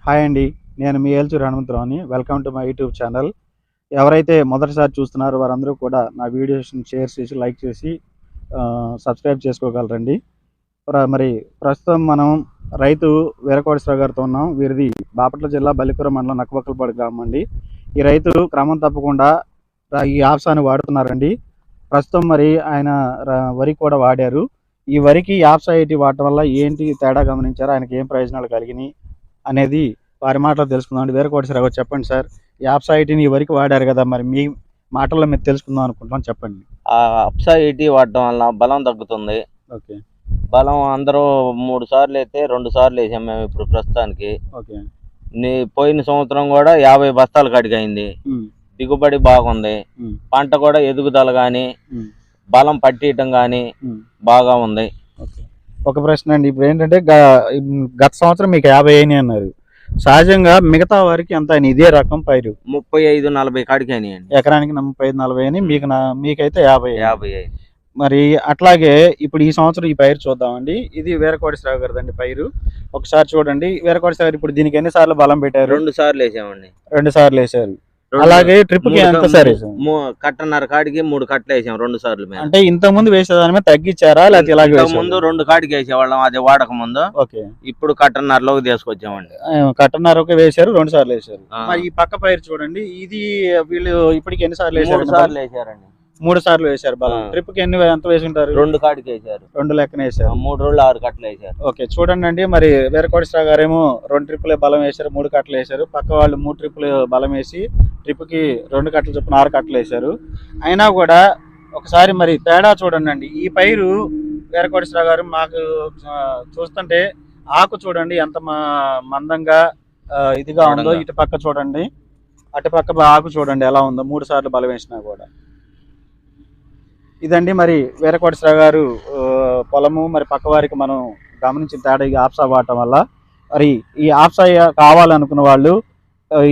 Hi అండి. నేను మీ ఏల్చూరి హనుమంతరావుని. Welcome to my YouTube channel. ఎవరైతే మొదటిసారి చూస్తున్నారో వారందరూ కూడా నా వీడియోస్‌ని షేర్ చేసి, లైక్ చేసి సబ్స్క్రైబ్ చేసుకోగలరండి. మరి ప్రస్తుతం మనం రైతు వీరకోటేశ్వరరావు గారితో ఉన్నాం. వీరిది బాపట్ల జిల్లా బల్లిపురం మండలం నక్కబక్కలపాడు గ్రామం అండి. ఈ రైతు క్రమం తప్పకుండా ఈ యాప్సాని వాడుతున్నారండి. ప్రస్తుతం మరి ఆయన వరి కూడా వాడారు. ఈ వరికి యాప్సా ఐటీ వాడటం వల్ల ఏంటి తేడా గమనించారు? ఆయనకి ఏం ప్రయోజనాలు కలిగినాయి అనేది వారి మాటలో తెలుసుకుందాం. వీరకోటేశ్వరరావు గారు చెప్పండి సార్. యాప్సా ఐటీని ఈ వరకు వాడారు కదా, మరి మీ మాటల్లో మీరు తెలుసుకుందాం అనుకుంటున్నాం, చెప్పండి. అప్సా ఐటీ వాడటం వల్ల బలం తగ్గుతుంది. ఓకే. బలం అందరూ 3 సార్లు అయితే 2 సార్లు వేసాం మేము ఇప్పుడు ప్రస్తుతానికి. ఓకే. పోయిన సంవత్సరం కూడా 50 బస్తాల కాడికి అయింది. దిగుబడి బాగుంది. పంట కూడా ఎదుగుదల కానీ బలం పట్టియటం కానీ బాగా ఉంది. ఒక ప్రశ్న అండి, ఇప్పుడు ఏంటంటే గత సంవత్సరం మీకు 50 అయినాయి అన్నారు. సహజంగా మిగతా వారికి ఎంత అయినాయి ఇదే రకం పైరు? 35-40 కాడికి అయినాయండి. ఎకరానికి 35-40 అయినాయి. మీకైతే 50 అయింది. మరి అట్లాగే ఇప్పుడు ఈ సంవత్సరం ఈ పైరు చూద్దామండి. ఇది వీరకోటేశ్వరరావు గారిదండి పైరు. ఒకసారి చూడండి. వీరకోటేశ్వరరావు గారు ఇప్పుడు దీనికి ఎన్నిసార్లు బలం పెట్టారు? 2 సార్లు వేసామండి. 2 సార్లు వేసారు. అలాగే ట్రిప్ కి ఎంత సార్? కట్టన్నర కాడికి 3 కట్టలు వేసాం 2 సార్లు. అంటే ఇంత ముందు వేసేదాని మీద తగ్గించారా లేకపోతే ఇలాగే? ముందు 2 కాడికి వేసేవాళ్ళం, అది వాడక ముందు. ఓకే. ఇప్పుడు కట్టన్నరలోకి తీసుకొచ్చామండి. కట్టన్నరకి వేసారు, 2 సార్లు వేసారు. మరి ఈ పక్క పైరు చూడండి. ఇది వీళ్ళు ఇప్పటికి ఎన్నిసార్లు వేసారు? 3 సార్లు వేసారండి. 3 సార్లు వేసారు బలం. ట్రిప్ కి ఎంత వేసి ఉంటారు? 2 కాడికి వేసారు. 2 లెక్కన వేసారు. 3 రోజులు 6 కట్టలు వేసారు. ఓకే. చూడండి అండి, మరి వీరకోటేశ్వరరావు గారేమో 2 ట్రిప్పులే బలం వేసారు, 3 కట్టలు వేసారు. పక్క వాళ్ళు 3 ట్రిప్పులు బలం వేసి ట్రిప్ కి 2 కట్టలు చొప్పున 6 కట్టలు వేసారు. అయినా కూడా ఒకసారి మరి తేడా చూడండి అండి. ఈ పైరు వీరకోటేశ్వరరావు గారు మాకు చూస్తుంటే ఆకు చూడండి ఎంత మందంగా ఇదిగా ఉందో. ఇటు పక్క చూడండి, అటు పక్క ఆకు చూడండి ఎలా ఉందో. 3 సార్లు బలం వేసినా కూడా. ఇదండి మరి వీరకోటేశ్వరరావు గారు పొలము. మరి పక్క వారికి మనం గమనించిన తేడా ఈ ఆప్సా వాడటం వల్ల. మరి ఈ ఆప్సా కావాలనుకున్న వాళ్ళు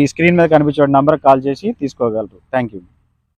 ఈ స్క్రీన్ మీద కనిపించే నంబర్కి కాల్ చేసి తీసుకోగలరు. Thank you.